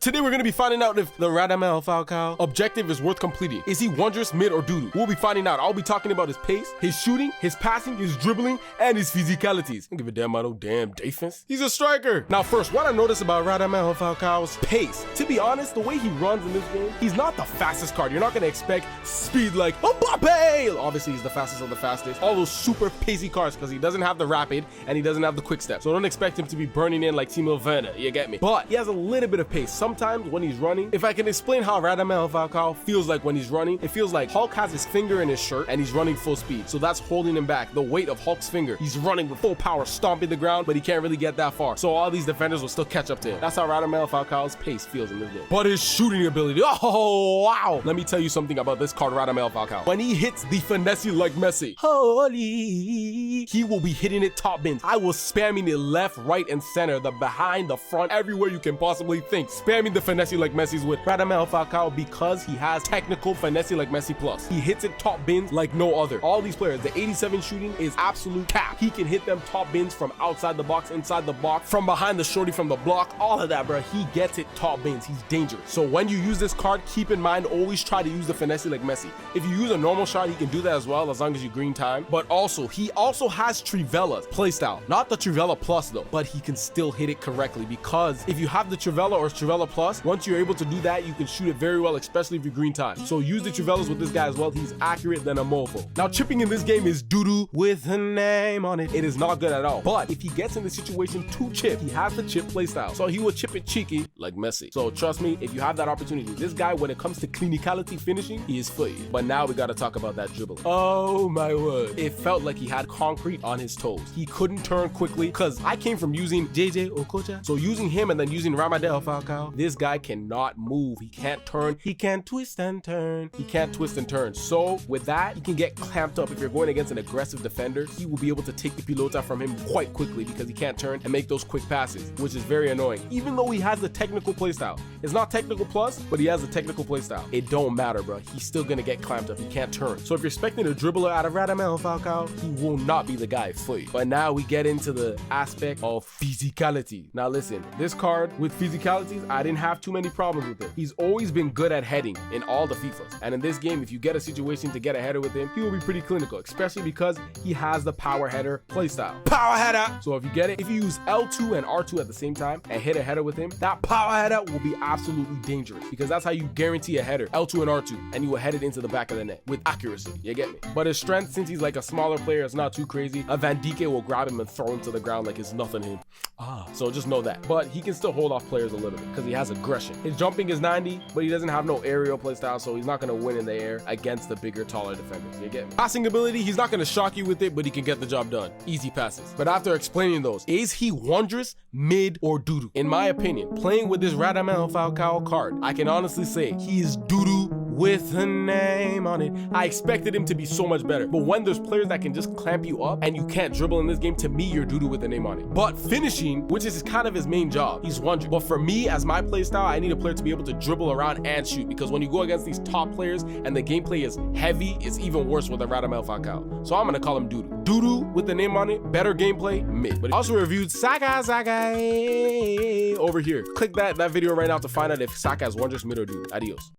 Today we're going to be finding out if the Radamel Falcao objective is worth completing. Is he wondrous, mid, or doo-doo? We'll be finding out. I'll be talking about his pace, his shooting, his passing, his dribbling, and his physicalities. I don't give a damn about no damn defense. He's a striker. Now first, what I noticed about Radamel Falcao's pace. To be honest, the way he runs in this game, he's not the fastest card. You're not going to expect speed like Mbappe. Obviously, he's the fastest of the fastest. All those super pacey cards because he doesn't have the rapid and he doesn't have the quick step. So don't expect him to be burning in like Timo Werner. You get me? But he has a little bit of pace. Sometimes when he's running, if I can explain how Radamel Falcao feels like when he's running, it feels like Hulk has his finger in his shirt and he's running full speed. So that's holding him back. The weight of Hulk's finger. He's running with full power, stomping the ground, but he can't really get that far. So all these defenders will still catch up to him. That's how Radamel Falcao's pace feels in this game. But his shooting ability, oh wow! Let me tell you something about this card, Radamel Falcao. When he hits the finesse like Messi, holy, he will be hitting it top bins. I will spamming it left, right, and center, the behind, the front, everywhere you can possibly think. Spamming the finesse like Messi's with Radamel Falcao because he has technical finesse like Messi plus. He hits it top bins like no other. All these players, the 87 shooting is absolute cap. He can hit them top bins from outside the box, inside the box, from behind the shorty, from the block, all of that, bro. He gets it top bins. He's dangerous. So when you use this card, keep in mind, always try to use the finesse like Messi. If you use a normal shot, he can do that as well, as long as you green time. But also, he also has Trivella's playstyle. Not the Trivella Plus though, but he can still hit it correctly because if you have the Trivella or Trivella Plus, once you're able to do that, you can shoot it very well, especially if you green time. So use the Trivellas with this guy as well. He's accurate than a mofo. Now chipping in this game is doo-doo with a name on it. It is not good at all. But if he gets in the situation to chip, he has the chip playstyle. So he will chip it cheeky like Messi. So trust me, if you have that opportunity, this guy, when it comes to clinicality finishing, he is for you. But now we got to talk about that dribble. Oh my word. It felt like he had concrete on his toes. He couldn't turn quickly because I came from using JJ Okocha. So using him and then using Radamel Falcao, this guy cannot move. He can't turn. He can't twist and turn. He can't twist and turn. So with that, he can get clamped up. If you're going against an aggressive defender, he will be able to take the pilota from him quite quickly because he can't turn and make those quick passes, which is very annoying. Even though he has the technical playstyle. It's not technical plus, but he has a technical playstyle. It don't matter, bro. He's still gonna get clamped up. He can't turn. So if you're expecting a dribbler out of Radamel Falcao, he will not be the guy for you. But now we get into the aspect of physicality. Now listen, this card with physicalities, I didn't have too many problems with it. He's always been good at heading in all the FIFAs. And in this game, if you get a situation to get a header with him, he will be pretty clinical, especially because he has the power header playstyle. Power header! So if you get it, if you use L2 and R2 at the same time and hit a header with him, that power header will be absolutely dangerous because that's how you guarantee a header, L2 and R2, and you will head it into the back of the net with accuracy. You get me? But his strength, since he's like a smaller player, it's not too crazy. A Van Dijk will grab him and throw him to the ground like it's nothing to him. So just know that. But he can still hold off players a little bit because he has aggression. His jumping is 90, but he doesn't have no aerial playstyle, so he's not going to win in the air against the bigger, taller defenders. You get me? Passing ability, he's not going to shock you with it, but he can get the job done. Easy passes. But after explaining those, is he wondrous, mid, or doo-doo? In my opinion, playing with this Radamel Falcao card, I can honestly say he is doo-doo with a name on it. I expected him to be so much better, but when there's players that can just clamp you up and you can't dribble in this game, to me, you're doo-doo with a name on it. But finishing, which is kind of his main job, he's wondrous. But for me, as my play style, I need a player to be able to dribble around and shoot, because when you go against these top players and the gameplay is heavy, it's even worse with a Radamel Falcao. So I'm gonna call him doo-doo. Doo-doo with the name on it, better gameplay, mid. But also reviewed Saka over here. Click that video right now to find out if Saka is wondrous, mid, or doo-doo. Adios.